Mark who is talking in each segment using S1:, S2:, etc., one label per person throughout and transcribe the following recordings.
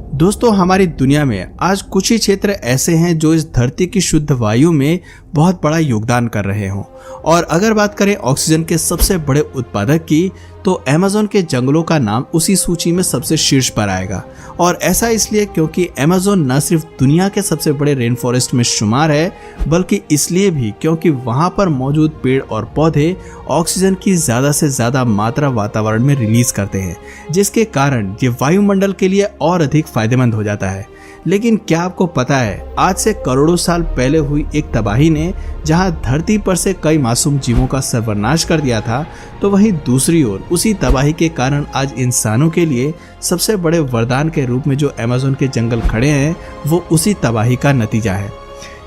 S1: दोस्तों, हमारी दुनिया में आज कुछ ही क्षेत्र ऐसे हैं जो इस धरती की शुद्ध वायु में बहुत बड़ा योगदान कर रहे हों। और अगर बात करें ऑक्सीजन के सबसे बड़े उत्पादक की, तो अमेज़न के जंगलों का नाम उसी सूची में सबसे शीर्ष पर आएगा। और ऐसा इसलिए क्योंकि अमेज़न न सिर्फ दुनिया के सबसे बड़े रेन फॉरेस्ट में शुमार है, बल्कि इसलिए भी क्योंकि वहां पर मौजूद पेड़ और पौधे ऑक्सीजन की ज्यादा से ज्यादा मात्रा वातावरण में रिलीज करते हैं, जिसके कारण ये वायुमंडल के लिए और अधिक फायदेमंद हो जाता है। लेकिन क्या आपको पता है, आज से करोड़ों साल पहले हुई एक तबाही ने जहां धरती पर से कई मासूम जीवों का सर्वनाश कर दिया था, तो वहीं दूसरी ओर उसी तबाही के कारण आज इंसानों के लिए सबसे बड़े वरदान के रूप में जो अमेज़न के जंगल खड़े हैं, वो उसी तबाही का नतीजा है।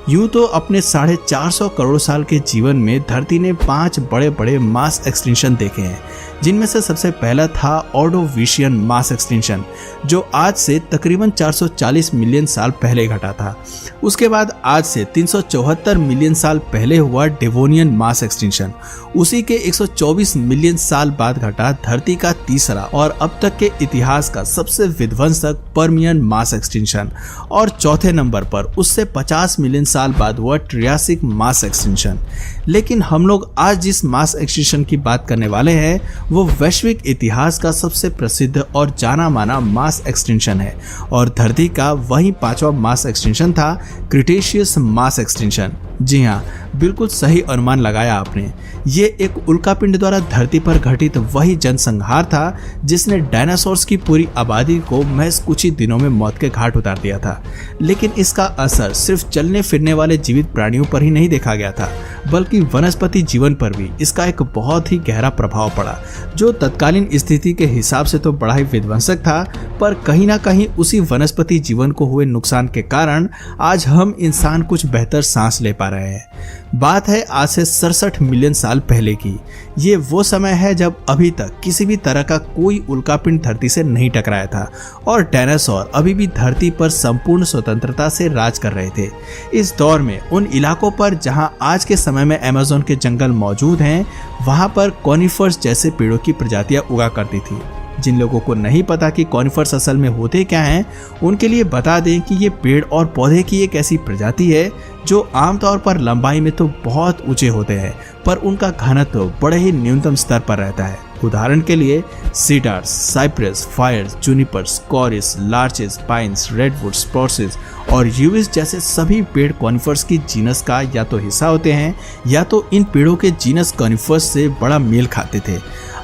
S1: यूं तो अपने 450 करोड़ साल के जीवन में धरती ने 5 बड़े बड़े मास एक्सटिंक्शन देखे हैं, जिनमें से सबसे पहला था ऑर्डोविशियन मास एक्सटिंक्शन, जो आज से तकरीबन 440 मिलियन साल पहले घटा था। उसके बाद आज से 374 मिलियन साल पहले हुआ डेवोनियन मास एक्सटिंक्शन। उसी के 124 मिलियन साल बाद घटा धरती का तीसरा और अब तक के इतिहास का सबसे विध्वंसक पर्मियन मास एक्सटिंक्शन। और चौथे नंबर पर उससे 50 मिलियन साल बाद हुआ ट्रियासिक मास एक्सटिंक्शन। लेकिन हम लोग आज जिस मास एक्सटिंक्शन की बात करने वाले हैं, वो वैश्विक इतिहास का सबसे प्रसिद्ध और जाना माना मास एक्सटिंक्शन है। और धरती का वही 5वां मास एक्सटिंक्शन था क्रिटेशियस मास एक्सटिंक्शन। जी हाँ, बिल्कुल सही अनुमान लगाया आपने। ये एक उल्कापिंड द्वारा धरती पर घटित वही जनसंहार था जिसने डायनासोर्स की पूरी आबादी को महज कुछ ही दिनों में मौत के घाट उतार दिया था। लेकिन इसका असर सिर्फ चलने फिरने वाले जीवित प्राणियों पर ही नहीं देखा गया था, बल्कि वनस्पति जीवन पर भी इसका एक बहुत ही गहरा प्रभाव पड़ा, जो तत्कालीन स्थिति के हिसाब से तो बड़ा ही विध्वंसक था, पर कहीं ना कहीं उसी वनस्पति जीवन को हुए नुकसान के कारण आज हम इंसान कुछ बेहतर सांस ले पा रहे हैं। बात है आज से 67 मिलियन साल पहले की। ये वो समय है जब अभी तक किसी भी तरह का कोई उल्कापिंड धरती से नहीं टकराया था और डायनासोर अभी भी धरती पर संपूर्ण स्वतंत्रता से राज कर रहे थे। इस दौर में उन इलाकों पर जहां आज के समय में अमेज़न के जंगल मौजूद हैं, वहां पर कॉनिफर्स जैसे पेड़ों की प्रजातियां उगा करती थी। जिन लोगों को नहीं पता कि कॉनिफर्स असल में होते क्या हैं, उनके लिए बता दें कि ये पेड़ और पौधे की एक ऐसी प्रजाति है जो आमतौर पर लंबाई में तो बहुत ऊंचे होते हैं, पर उनका घनत्व बड़े ही न्यूनतम स्तर पर रहता है। उदाहरण के लिए cedars, cypress, firs, junipers, kauris, larches, pines, redwood, spruces और यूविस जैसे सभी पेड़ कॉनिफर्स की जीनस का या तो हिस्सा होते हैं या तो इन पेड़ों के जीनस कॉनिफर्स से बड़ा मेल खाते थे।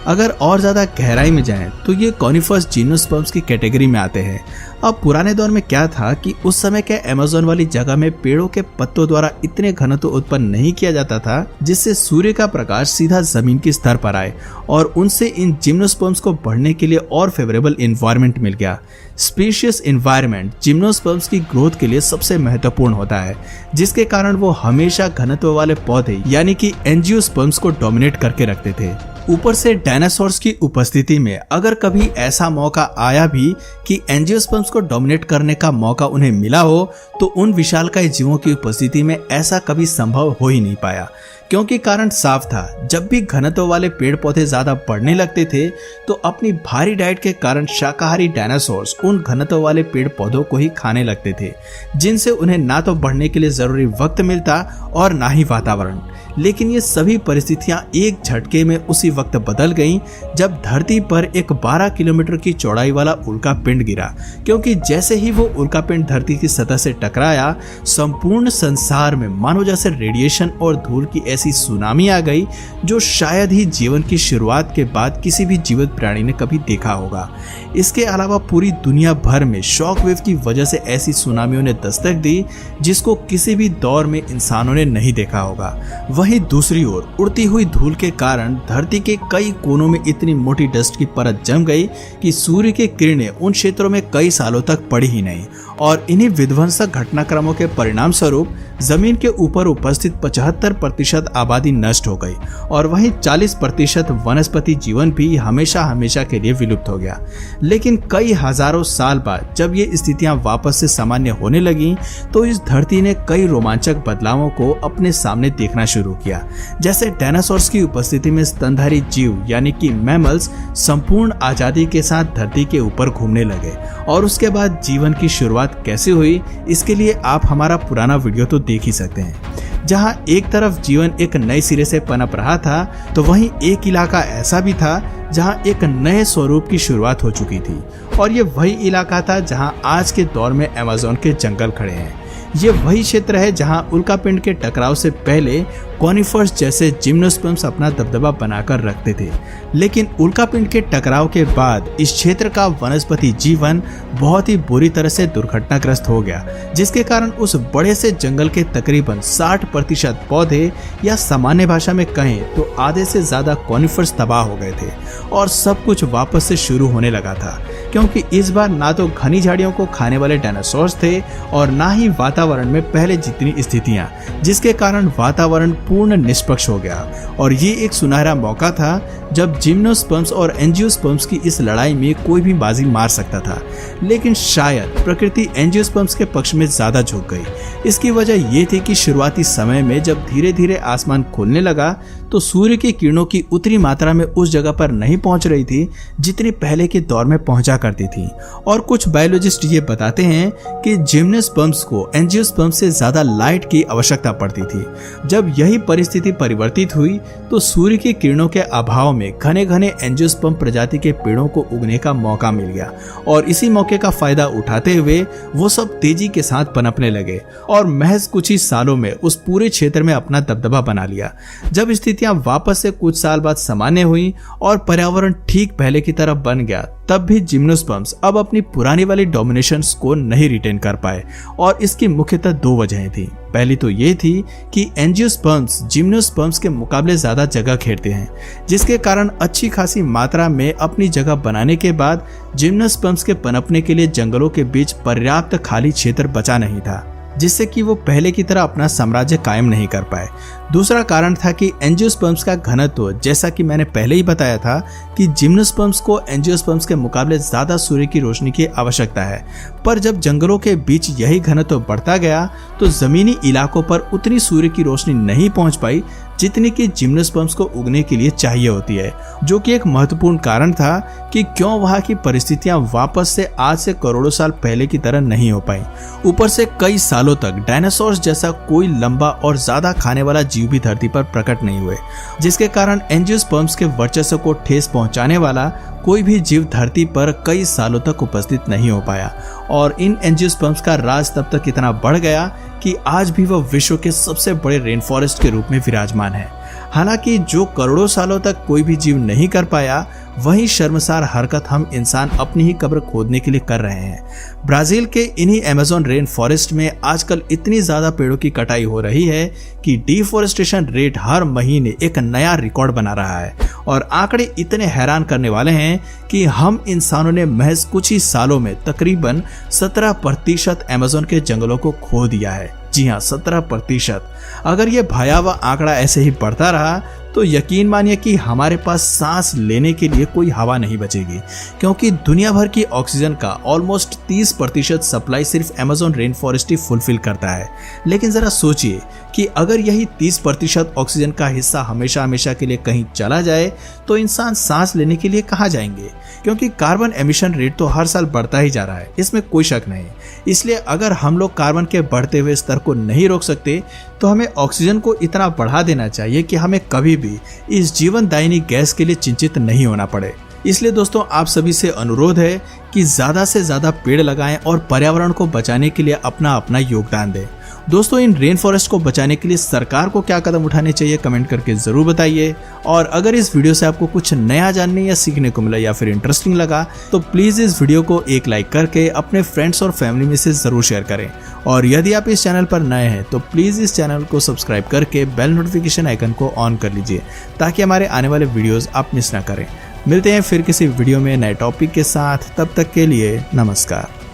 S1: अगर और ज्यादा गहराई में जाएं तो ये कॉनिफर्स जिम्नोस्पर्म्स की कैटेगरी में आते हैं। अब पुराने दौर में क्या था कि उस समय के अमेज़न वाली जगह में पेड़ों के पत्तों द्वारा इतने घनत्व उत्पन्न नहीं किया जाता था जिससे सूर्य का प्रकाश सीधा जमीन की स्तर पर आए, और उनसे इन जिम्नोस्पर्म्स को बढ़ने के लिए और फेवरेबल एनवायरनमेंट मिल गया। स्पेशियस एनवायरनमेंट जिम्नोस्पर्म्स की ग्रोथ के लिए सबसे महत्वपूर्ण होता है, जिसके कारण वो हमेशा घनत्व वाले पौधे यानी कि एंजियोस्पर्म्स को डोमिनेट करके रखते थे। ऊपर से डायनासोर्स की उपस्थिति में अगर कभी ऐसा मौका आया भी कि एंजियोस्पर्म्स को डोमिनेट करने का मौका उन्हें मिला हो, तो उन विशालकाय जीवों की उपस्थिति में ऐसा कभी संभव हो ही नहीं पाया, क्योंकि कारण साफ था। जब भी घनत्व वाले पेड़ पौधे ज्यादा बढ़ने लगते थे, तो अपनी भारी डाइट के कारण शाकाहारी डायनासोर्स उन घनत्व वाले पेड़ पौधों को ही खाने लगते थे, जिनसे उन्हें ना तो बढ़ने के लिए जरूरी वक्त मिलता और ना ही वातावरण। लेकिन ये सभी परिस्थितियां एक झटके में उसी वक्त बदल गईं जब धरती पर एक 12 किलोमीटर की चौड़ाई वाला उल्कापिंड गिरा, क्योंकि जैसे ही वो उल्कापिंड धरती की सतह से टकराया, संपूर्ण संसार में मानो जैसे रेडिएशन और धूल की ऐसी सुनामी आ गई जो शायद ही जीवन की शुरुआत के बाद किसी भी जीवित प्राणी ने कभी देखा होगा। इसके अलावा पूरी दुनिया भर में शॉक वेव की वजह से ऐसी सुनामियों ने दस्तक दी जिसको किसी भी दौर में इंसानों ने नहीं देखा होगा। वहीं दूसरी ओर उड़ती हुई धूल के कारण धरती के कई कोनों में इतनी मोटी डस्ट की परत जम गई कि सूर्य की किरणें उन क्षेत्रों में कई सालों तक पड़ी ही नहीं, और इन्हीं विध्वंसक घटनाक्रमों के परिणाम स्वरूप जमीन के ऊपर उपस्थित 75% आबादी नष्ट हो गई और वहीं 40% वनस्पति जीवन भी हमेशा हमेशा के लिए विलुप्त हो गया। लेकिन कई हजारों साल बाद जब ये स्थितियां वापस से सामान्य होने लगी तो इस धरती ने कई रोमांचक बदलावों को अपने सामने देखना शुरू किया। जैसे डायनासोर्स की उपस्थिति में स्तनधारी जीव यानी कि मैमल्स संपूर्ण आजादी के साथ धरती के ऊपर घूमने लगे। और उसके बाद जीवन की शुरुआत कैसे हुई, इसके लिए आप हमारा पुराना वीडियो तो देख ही सकते हैं। जहां एक तरफ जीवन एक नए सिरे से पनप रहा था तो वहीं एक इलाका ऐसा भी था जहां एक नए स्वरूप की शुरुआत हो चुकी थी। और ये वही इलाका था जहां आज के दौर में अमेज़न के जंगल खड़े हैं। ये वही क्षेत्र है जहां उल्कापिंड के टकराव से पहले कॉनिफर्स जैसे जिम्नोस्पर्म्स अपना दबदबा बनाकर रखते थे। लेकिन उल्कापिंड के टकराव के बाद इस क्षेत्र का वनस्पति जीवन बहुत ही बुरी तरह से दुर्घटनाग्रस्त हो गया, जिसके कारण उस बड़े से जंगल के तकरीबन 60% पौधे या सामान्य भाषा में कहें तो आधे से ज्यादा कॉनिफर्स तबाह हो गए थे और सब कुछ वापस से शुरू होने लगा था। क्योंकि इस बार ना तो घनी झाड़ियों को खाने वाले डायनासोर्स थे और ना ही वातावरण में पहले जितनी स्थितियां, जिसके कारण वातावरण पूर्ण निष्पक्ष हो गया। और ये एक सुनहरा मौका था जब जिम्नोस्पर्म्स और एंजियोस्पर्म्स की इस लड़ाई में कोई भी बाजी मार सकता था। लेकिन शायद प्रकृति एंजियोस्पर्म्स के पक्ष में ज्यादा झुक गई। इसकी वजह ये थी कि शुरुआती समय में जब धीरे धीरे आसमान खुलने लगा तो सूर्य की किरणों की उतनी मात्रा में उस जगह पर नहीं पहुंच रही थी जितनी पहले के दौर में पहुंचा करती थी। और कुछ बायोलॉजिस्ट ये बताते हैं कि जिम्नोस्पर्म्स को एंजियोस्पर्म्स से ज्यादा लाइट की आवश्यकता पड़ती थी। जब यही परिस्थिति परिवर्तित हुई तो सूर्य की किरणों के अभाव में घने घने एंजियोस्पर्म प्रजाति के पेड़ों को उगने का मौका मिल गया और इसी मौके का फायदा उठाते हुए वो सब तेजी के साथ पनपने लगे और महज कुछ ही सालों में उस पूरे क्षेत्र में अपना दबदबा बना लिया। जब स्थितियां वापस से कुछ साल बाद सामान्य हुई और पर्यावरण ठीक पहले की तरफ बन गया, तब भी जिम्नोस्पर्म्स अब अपनी पुरानी वाली डोमिनेशंस को नहीं रिटेन कर पाए और इसकी मुख्यतः दो वजहें थी। पहली तो ये थी कि एंजियोस्पर्म्स जिम्नोस्पर्म्स के मुकाबले ज्यादा जगह घेरते हैं, जिसके कारण अच्छी खासी मात्रा में अपनी जगह बनाने के बाद जिम्नोस्पर्म्स के पनपने के लिए जंगलों के बीच पर्याप्त खाली क्षेत्र बचा नहीं था, जिससे कि वो पहले की तरह अपना साम्राज्य कायम नहीं कर पाए। दूसरा कारण था कि एंजियोस्पर्म्स का घनत्व, जैसा कि मैंने पहले ही बताया था कि जिम्नोस्पर्म्स को एंजियोस्पर्म्स के मुकाबले ज्यादा सूर्य की रोशनी की आवश्यकता है। पर जब जंगलों के बीच यही घनत्व बढ़ता गया तो जमीनी इलाकों पर उतनी सूर्य की रोशनी नहीं पहुंच पाई जितनी कि जिम्नोस्पर्म्स को उगने के लिए चाहिए होती है, जो कि एक महत्वपूर्ण कारण था कि क्यों वहां की परिस्थितियां वापस से आज से करोड़ों साल पहले की तरह नहीं हो पाई। ऊपर से कई सालों तक डायनासोर्स जैसा कोई लंबा और ज्यादा खाने वाला जीव भी धरती पर प्रकट नहीं हुए, जिसके कारण एंजियोस्पर्म्स के वर्चस्व को ठेस पहुंचाने वाला कोई भी जीव धरती पर कई सालों तक उपस्थित नहीं हो पाया। और इन एंजियोस्पर्म्स का राज तब तक इतना बढ़ गया कि आज भी वह विश्व के सबसे बड़े रेन फॉरेस्ट के रूप में विराजमान है। हालांकि जो करोड़ों सालों तक कोई भी जीव नहीं कर पाया, वही शर्मसार हरकत हम इंसान अपनी ही कब्र खोदने के लिए कर रहे हैं। ब्राजील के इन्हीं अमेज़न रेन फॉरेस्ट में आजकल इतनी ज्यादा पेड़ों की कटाई हो रही है कि डिफॉरेस्टेशन रेट हर महीने एक नया रिकॉर्ड बना रहा है और आंकड़े इतने हैरान करने वाले हैं कि हम इंसानों ने महज कुछ ही सालों में तकरीबन 17% अमेज़न के जंगलों को खो दिया है। जी हाँ, 17%। अगर ये भयावह आंकड़ा ऐसे ही बढ़ता रहा तो यकीन मानिए कि हमारे पास सांस लेने के लिए कोई हवा नहीं बचेगी, क्योंकि दुनिया भर की ऑक्सीजन का ऑलमोस्ट 30% सप्लाई सिर्फ अमेज़न रेन फॉरेस्ट ही फुलफिल करता है। लेकिन जरा सोचिए कि अगर यही 30% ऑक्सीजन का हिस्सा हमेशा हमेशा के लिए कहीं चला जाए तो इंसान सांस लेने के लिए कहाँ जाएंगे, क्योंकि कार्बन एमिशन रेट तो हर साल बढ़ता ही जा रहा है, इसमें कोई शक नहीं। इसलिए अगर हम लोग कार्बन के बढ़ते हुए स्तर को नहीं रोक सकते तो हमें ऑक्सीजन को इतना बढ़ा देना चाहिए कि हमें कभी भी इस जीवनदायिनी गैस के लिए चिंतित नहीं होना पड़े। इसलिए दोस्तों, आप सभी से अनुरोध है कि ज्यादा से ज्यादा पेड़ लगाएं और पर्यावरण को बचाने के लिए अपना अपना योगदान दें। दोस्तों, इन रेन फॉरेस्ट को बचाने के लिए सरकार को क्या कदम उठाने चाहिए कमेंट करके जरूर बताइए। और अगर इस वीडियो से आपको कुछ नया जानने या सीखने को मिला या फिर इंटरेस्टिंग लगा तो प्लीज इस वीडियो को एक लाइक करके अपने फ्रेंड्स और फैमिली में से जरूर शेयर करें। और यदि आप इस चैनल पर नए हैं तो प्लीज इस चैनल को सब्सक्राइब करके बेल नोटिफिकेशन आइकन को ऑन कर लीजिए ताकि हमारे आने वाले वीडियोस आप मिस ना करें। मिलते हैं फिर किसी वीडियो में नए टॉपिक के साथ, तब तक के लिए नमस्कार।